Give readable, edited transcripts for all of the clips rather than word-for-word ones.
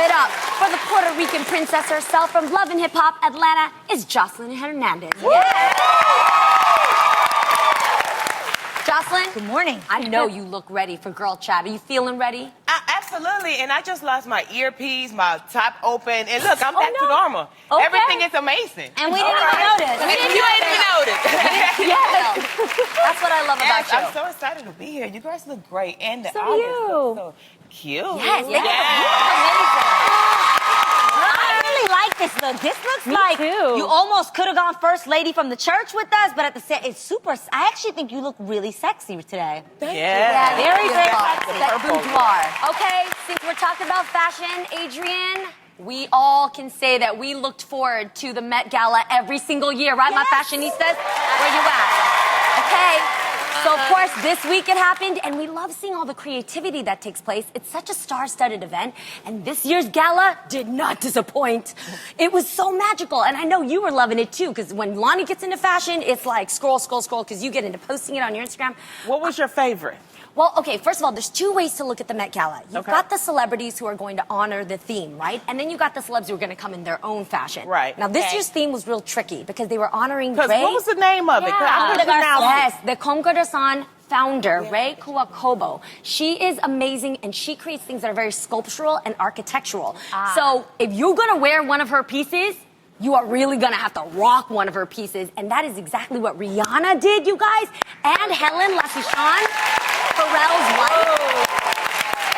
it up for the Puerto Rican princess herself from Love and Hip Hop Atlanta is Joseline Hernandez. Joseline. Good morning. I know you look ready for Girl Chat. Are you feeling ready? Absolutely, and I just lost my earpiece, my top open, and look, I'm back to normal. Okay. Everything is amazing. And we didn't even notice. You ain't even noticed. Yes. That's what I love about you. I'm so excited to be here. You guys look great, and the So audience you. looks so cute. Yes, You look I really like this look. This looks like too. you almost could have gone first lady from the church with us, but at the same, it's super. I actually think you look really sexy today. Yeah. Very, very sexy. sexy. Boudoir. Okay, since we're talking about fashion, Adrian, we all can say that we looked forward to the Met Gala every single year, right? Yes. My fashionistas, where you at? Okay. So, of course, this week it happened, and we love seeing all the creativity that takes place. It's such a star-studded event, and this year's gala did not disappoint. It was so magical, and I know you were loving it, too, because when Lonnie gets into fashion, it's like scroll, scroll, scroll, because you get into posting it on your Instagram. What was your favorite? Well, okay, first of all, there's two ways to look at the Met Gala. You've got the celebrities who are going to honor the theme, right? And then you got the celebs who are going to come in their own fashion. Right. Now, this year's theme was real tricky because they were honoring Because Ray. what was the name of it? 'Cause I'm gonna pronounce it. Yes, the Concoursan founder, Ray Kuakobo. She is amazing, and she creates things that are very sculptural and architectural. So if you're going to wear one of her pieces, you are really going to have to rock one of her pieces. And that is exactly what Rihanna did, you guys. And Helen Lassichan, Pharrell's wife.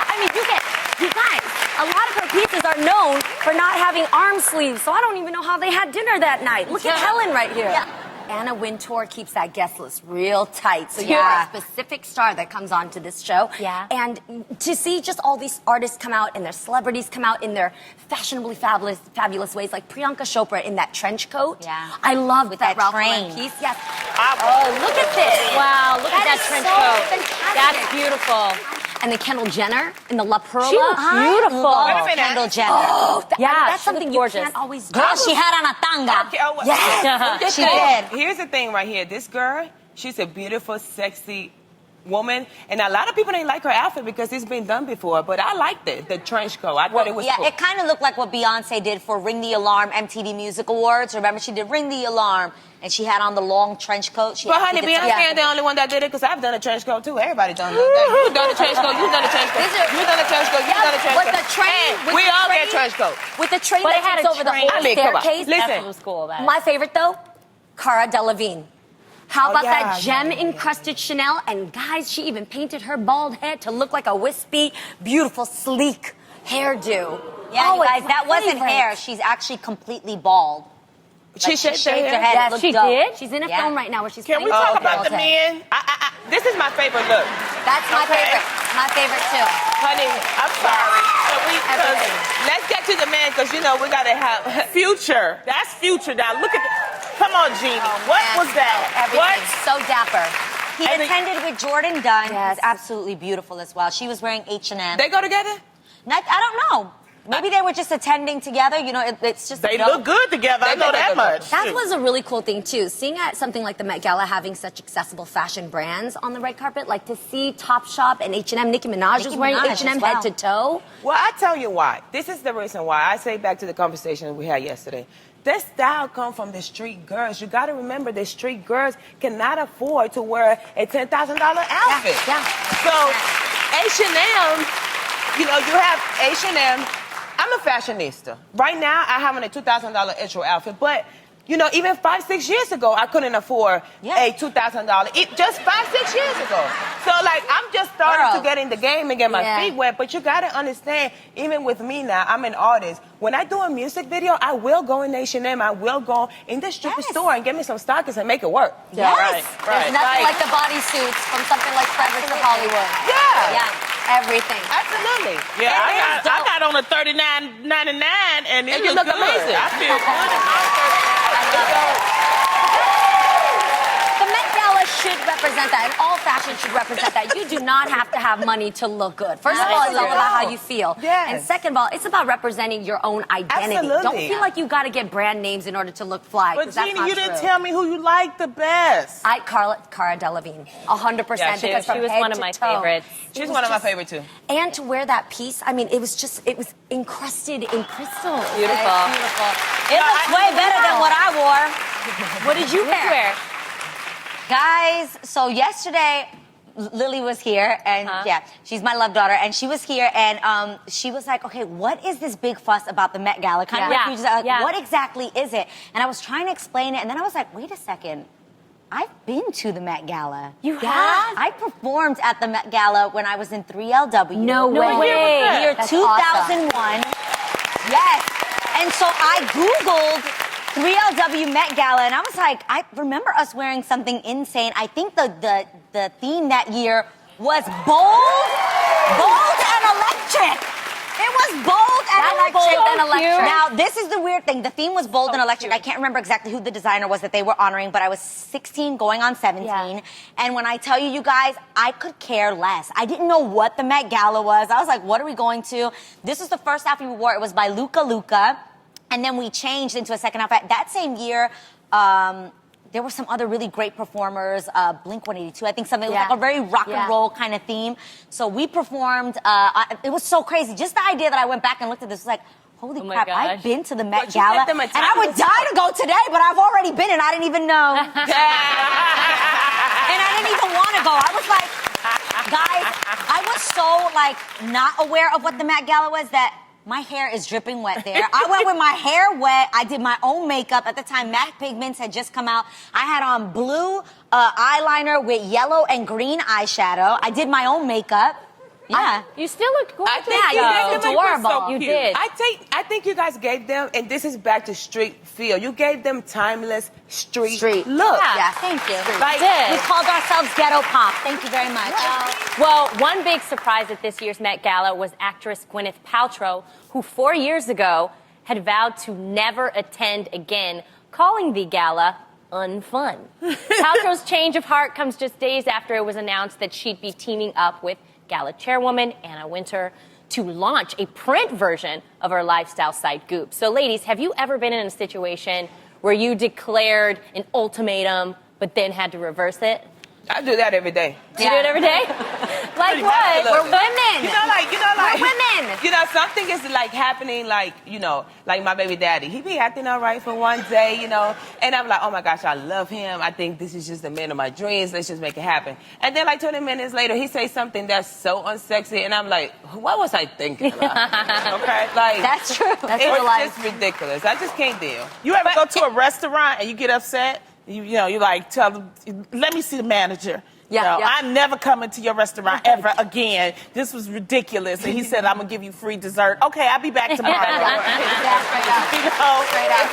I mean, you guys, a lot of her pieces are known for not having arm sleeves. So I don't even know how they had dinner that night. Look at Helen right here. Yeah. Anna Wintour keeps that guest list real tight. So you're a specific star that comes on to this show. Yeah. And to see just all these artists come out and their celebrities come out in their fashionably fabulous ways, like Priyanka Chopra in that trench coat. Yeah. I love With that that Ralph train. Lauren piece. Yes. Oh, Look at this. Wow, look at that is trench so coat. fantastic. That's beautiful. And then Kendall Jenner in the La Perla. She looks beautiful. Wait a minute. Kendall Jenner. Oh, Yeah, that's she something looked you gorgeous. can't always do. Girl, she had on a tanga. Okay, oh, Yes. She did. Here's the thing right here. This girl, she's a beautiful, sexy woman, and a lot of people didn't like her outfit because it's been done before, but I liked it, the trench coat. I thought it was Yeah, cool. it kind of looked like what Beyonce did for Ring the Alarm MTV Music Awards. Remember, she did Ring the Alarm, and she had on the long trench coat. But honey, Beyonce ain't the only one that did it, because I've done a trench coat too. Everybody done it. You done a trench coat, you done a trench coat, you done a trench coat, you done a trench coat. With the train, And we all get trench coat. With the train But that it had takes a over the train. whole I mean, come on. staircase. Listen. That's what was cool about it. My favorite, though, Cara Delevingne. How about yeah, that gem-encrusted Chanel? And guys, she even painted her bald head to look like a wispy, beautiful, sleek hairdo. Yeah, you it's guys, my that wasn't favorite. hair. She's actually completely bald. She Like, shaved shaved her her head. Yes, It looked she dope. did. She's in a Yeah. film right now where she's Can we playing talk a about bald the head. men? This is my favorite look. That's my Okay. favorite. My favorite, too. Honey, I'm sorry. Everything. Let's get to the man, because, you know, we got to have Future. That's Future now. Look at that. Come on, Jeannie. What was that? Everything. What? So dapper. He Every- attended with Jordan Dunn. Yes. Who's absolutely beautiful as well. She was wearing H&M. They go together? I don't know. Maybe they were just attending together. You know, it's just. They look good together. I know that much. That was a really cool thing, too. Seeing at something like the Met Gala having such accessible fashion brands on the red carpet, like to see Topshop and H&M, Nicki Minaj was wearing Minaj H&M as well. head to toe. Well, I tell you why. This is the reason why. I say back to the conversation we had yesterday. This style come from the street girls. You got to remember the street girls cannot afford to wear a $10,000 outfit. Yeah. So H&M, you know, you have H&M. I'm a fashionista. Right now, I have on a $2,000 intro outfit, but you know, even 5-6 years ago, I couldn't afford a $2,000. Just 5-6 years ago. So, like, I'm just starting to get in the game and get my feet wet. But you gotta understand, even with me now, I'm an artist. When I do a music video, I will go in H&M. I will go in the strip store and get me some stockings and make it work. Yes. Right. There's nothing like the bodysuits from something like Frederick of Hollywood. Yeah. Everything. Absolutely. Yeah, I got on a $39.99 and you look amazing. I feel good. The Met Gala should represent represent that, and all fashion should represent that. You do not have to have money to look good. First of all, it's all about how you feel. Yes. And second of all, it's about representing your own identity. Absolutely. Don't feel like you got to get brand names in order to look fly. But 'cause that's Jeannie, not you didn't true. tell me who you liked the best. Cara Delevingne, 100%. Yeah, she because from was head one of to my toe, favorites. it She's was one of my just- favorite too. And to wear that piece, I mean, it was encrusted in crystals. Beautiful. Right? Beautiful. It looks way better than what I wore. What did you wear? Guys, so yesterday, Lily was here, and yeah, she's my love daughter, and she was here, and she was like, okay, what is this big fuss about the Met Gala? Kind of like, Yeah. you just, like, Yeah. what exactly is it? And I was trying to explain it, and then I was like, wait a second. I've been to the Met Gala. You have? I performed at the Met Gala when I was in 3LW. No way. Year That's 2001. Yes. And so I Googled 3LW Met Gala, and I was like, I remember us wearing something insane. I think the theme that year was bold and electric. It was bold and That's electric. bold and electric. Now, this is the weird thing. The theme was bold and electric. I can't remember exactly who the designer was that they were honoring, but I was 16 going on 17. Yeah. And when I tell you, you guys, I could care less. I didn't know what the Met Gala was. I was like, what are we going to? This was the first outfit we wore. It was by Luca. And then we changed into a second outfit. That same year, there were some other really great performers, Blink-182, I think something, it was Yeah. like a very rock and roll kind of theme. So we performed, it was so crazy. Just the idea that I went back and looked at this was like, holy my crap, gosh. I've been to the Met But you Gala, get them a and I would die to go today, but I've already been and I didn't even know. And I didn't even want to go. I was like, guys, I was so like not aware of what the Met Gala was that my hair is dripping wet there. I went with my hair wet. I did my own makeup. At the time, MAC Pigments had just come out. I had on blue eyeliner with yellow and green eyeshadow. I did my own makeup. Yeah. You still looked gorgeous. I think you Yeah, gave them adorable. so You cute. did. I think you guys gave them, and this is back to street feel. You gave them timeless street look. Yeah. Thank you. Like, did. We called ourselves Ghetto Pop. Thank you very much. Well, one big surprise at this year's Met Gala was actress Gwyneth Paltrow, who 4 years ago had vowed to never attend again, calling the gala unfun. Paltrow's change of heart comes just days after it was announced that she'd be teaming up with Gala chairwoman Anna Wintour to launch a print version of her lifestyle site Goop. So ladies, have you ever been in a situation where you declared an ultimatum but then had to reverse it? I do that every day. Do you do it every day? Like Pretty what? much. We're women. We're women. Something is like happening, like my baby daddy. He be acting all right for one day, and I'm like, oh my gosh, I love him. I think this is just the man of my dreams. Let's just make it happen. And then like 20 minutes later, he says something that's so unsexy, and I'm like, what was I thinking about? Okay, like That's true. That's it's real life. just ridiculous. I just can't deal. You ever go to a restaurant and you get upset? You like tell them, let me see the manager. Yeah, yeah. I'm never coming to your restaurant ever again. This was ridiculous. And he said, I'm going to give you free dessert. Okay, I'll be back tomorrow. Straight up.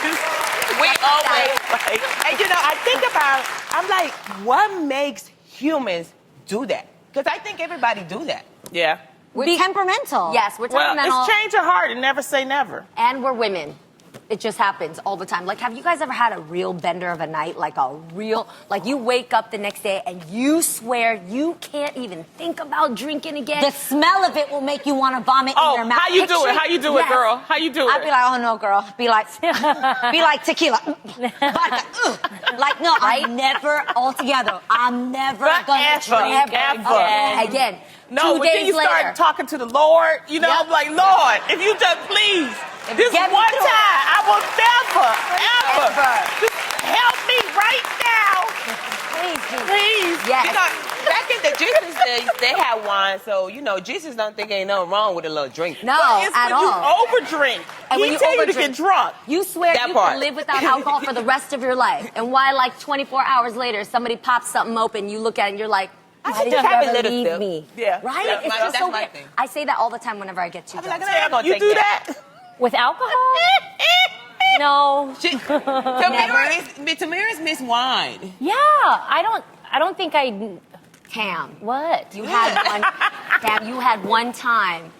We always like, and I think about, I'm like, what makes humans do that? Because I think everybody do that. Yeah. We're temperamental. Yes, we're Well, temperamental, it's change your heart and never say never. and we're women. It just happens all the time. Like, have you guys ever had a real bender of a night? Like you wake up the next day and you swear you can't even think about drinking again? The smell of it will make you want to vomit in your mouth. How you do it? How you do it, Yes. girl? How you do it? I'd be like, oh no, girl. Be like tequila. Vodka. Like, no, I'm never altogether. I'm never gonna drink Ever. Again. No, 2 but then days you later. start talking to the Lord, Yep. I'm like, Lord, if you just please, this Get me one through it. time, I will never, ever, Ever. just help me right now, Please, Jesus. please. Yes. Back in the Jesus days, they had wine, so Jesus don't think ain't nothing wrong with a little drink. No, It's at when you all. overdrink. And when He you tell you to overdrink, get drunk. You swear That you part. can live without alcohol for the rest of your life. And why, like 24 hours later, somebody pops something open, you look at it and you're like, why should did just you have a ever little leave sip. me? Yeah. Right? Yeah, It's my- just that's so my weird. thing. I say that all the time whenever I get too I'm drunk. like, I'm not gonna You take do that. that? With alcohol? No. Tamira's miss wine. Yeah, I don't think I. Tam, What? you had one time.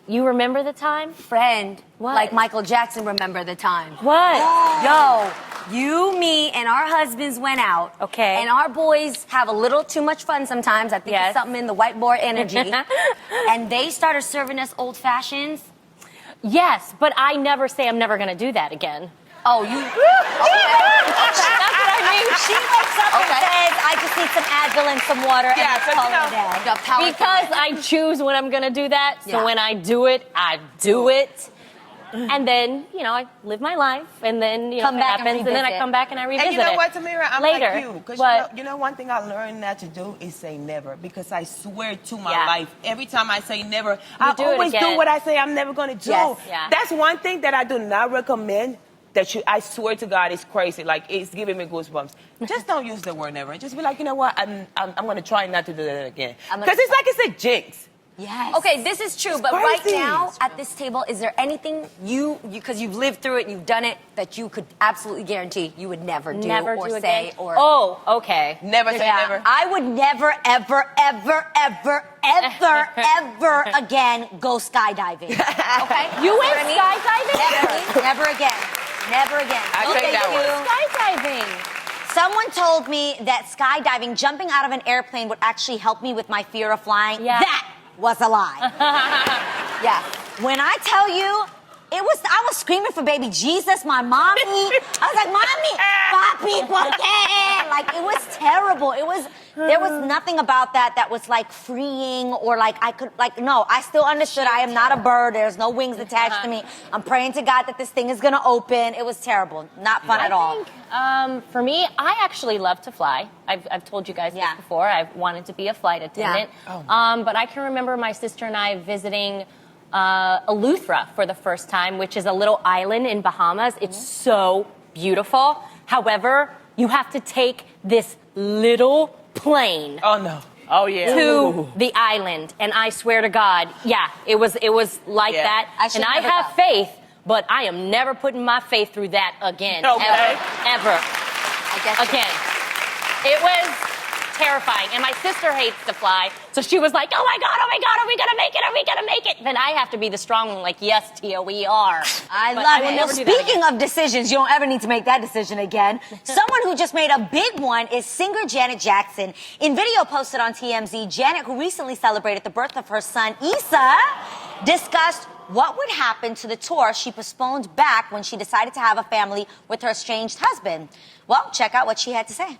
You remember the time? Friend, What? like Michael Jackson, remember the time. What? Yo, You, me, and our husbands went out. Okay. And our boys have a little too much fun sometimes. I think Yes. it's something in the whiteboard energy. And they started serving us old fashions. Yes, but I never say I'm never going to do that again. Oh, you. That's what I mean. She wakes up and says, I just need some Advil and some water, Yeah, and so, it's you call know, it a day. The power Because through it. I choose when I'm going to do that. So Yeah. when I do it, I do it. And then, I live my life. And then, Come it back and happens. And then I revisit. come back and I revisit And you know it. what, Tamira? I'm later. like you. Because But you know one thing I learned not to do is say never. Because I swear to my Yeah. life, every time I say never, I do it always do again. what I say I'm never going to do. Yes. Yeah. That's one thing that I do not recommend. I swear to God, it's crazy. Like, it's giving me goosebumps. Just don't use the word never. Just be like, you know what? I'm going to try not to do that again. Because it's like it's a jinx. Yes. Okay, this is true, but right crazy. now at this table, is there anything because you've lived through it, you've done it, that you could absolutely guarantee you would never do never or do say again. or? Oh, okay. Never say Yeah, never. I would never, ever, ever, ever, ever, ever again go skydiving. Okay? You know went what I mean? skydiving? Never again. Never again. I No, take thank that you. one. Skydiving. Someone told me that skydiving, jumping out of an airplane, would actually help me with my fear of flying. Yeah. That was a lie. Yeah. When I tell you, I was screaming for baby Jesus, my mommy. I was like, mommy, papi, por qué? Like, it was terrible. There was nothing about that was like freeing or like no, I still understood I am not a bird. There's no wings attached to me. I'm praying to God that this thing is going to open. It was terrible. Not fun at all. I think, for me, I actually love to fly. I've told you guys this before. I've wanted to be a flight attendant. Yeah. But I can remember my sister and I visiting Eleuthera for the first time, which is a little island in Bahamas. It's so beautiful. However, you have to take this little plane Oh, no. Oh, yeah. to the island, and I swear to God, it was like Yeah. that. I should And I never have go. faith, but I am never putting my faith through that again. Okay. Ever. I guess Again. It was terrifying. And my sister hates to fly, so she was like, oh my God, are we gonna make it? Are we gonna make it? Then I have to be the strong one, like, yes, Tia, we are. I But love will it. Well, never do that speaking again. of decisions, you don't ever need to make that decision again. Someone who just made a big one is singer Janet Jackson. In video posted on TMZ, Janet, who recently celebrated the birth of her son, Issa, discussed what would happen to the tour she postponed back when she decided to have a family with her estranged husband. Well, check out what she had to say.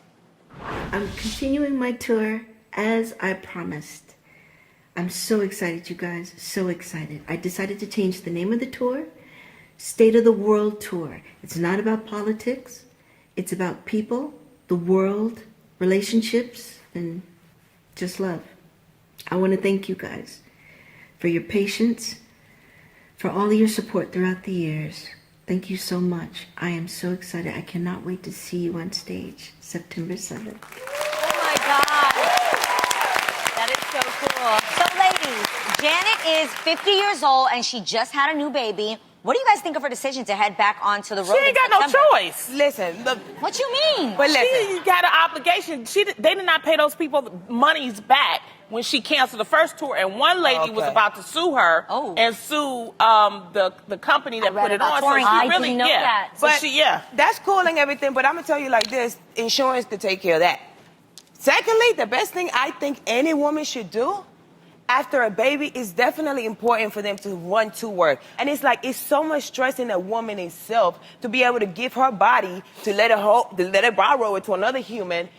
I'm continuing my tour as I promised. I'm so excited, you guys. So excited. I decided to change the name of the tour, State of the World Tour. It's not about politics. It's about people, the world, relationships, and just love. I want to thank you guys for your patience, for all of your support throughout the years. Thank you so much. I am so excited. I cannot wait to see you on stage September 7th. Oh my God. That is so cool. So, ladies, Janet is 50 years old and she just had a new baby. What do you guys think of her decision to head back onto the road? She ain't in got no September? choice. Listen, look, What you mean? but listen. She got an obligation. They did not pay those people monies back when she canceled the first tour. And one lady was Okay. about to sue her Oh. and sue the company that read put it about on. touring. So she I really, didn't know yeah. that. So But she. that's cool and everything, but I'm going to tell you like this, insurance to take care of that. Secondly, the best thing I think any woman should do after a baby is definitely important for them to run to work. And it's so much stress in a woman itself to be able to give her body, to let her borrow it to another human,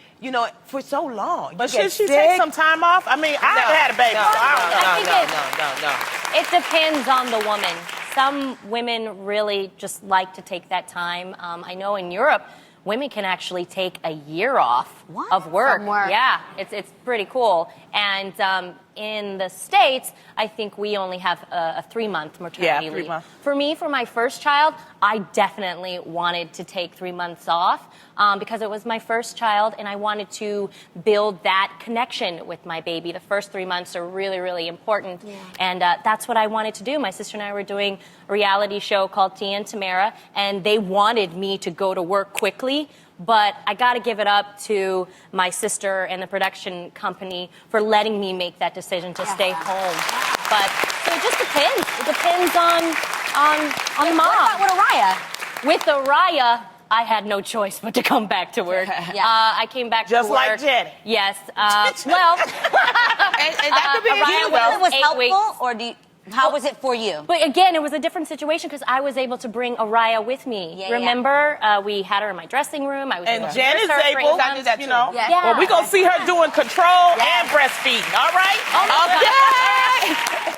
for so long. But You should get she sick. take some time off? I mean, I haven't had a baby, so I don't know. I think it depends on the woman. Some women really just like to take that time. I know in Europe, women can actually take a year off of work. From work. Yeah, it's pretty cool. And in the States, I think we only have a 3-month maternity 3 leave. months. For me, for my first child, I definitely wanted to take 3 months off because it was my first child and I wanted to build that connection with my baby. The first 3 months are really, really important. Yeah. And that's what I wanted to do. My sister and I were doing a reality show called Tia and Tamara, and they wanted me to go to work quickly. But I got to give it up to my sister and the production company for letting me make that decision to stay home. But so it just depends. It depends on the mom. What about with Araya? With Araya, I had no choice but to come back to work. I came back Just to work. like Jenny. Yes. Well, And that could be Araya you, Do you feel though. it was 8 helpful, weeks. or how was it for you? But again, it was a different situation because I was able to bring Araya with me. Yeah, Remember, we had her in my dressing room. I was And able to Jen nurse is her, bring able, her- do that you too. know. Yes. Yeah. Well, we're going to see her doing control and breastfeeding, all right? Oh, my God. Okay.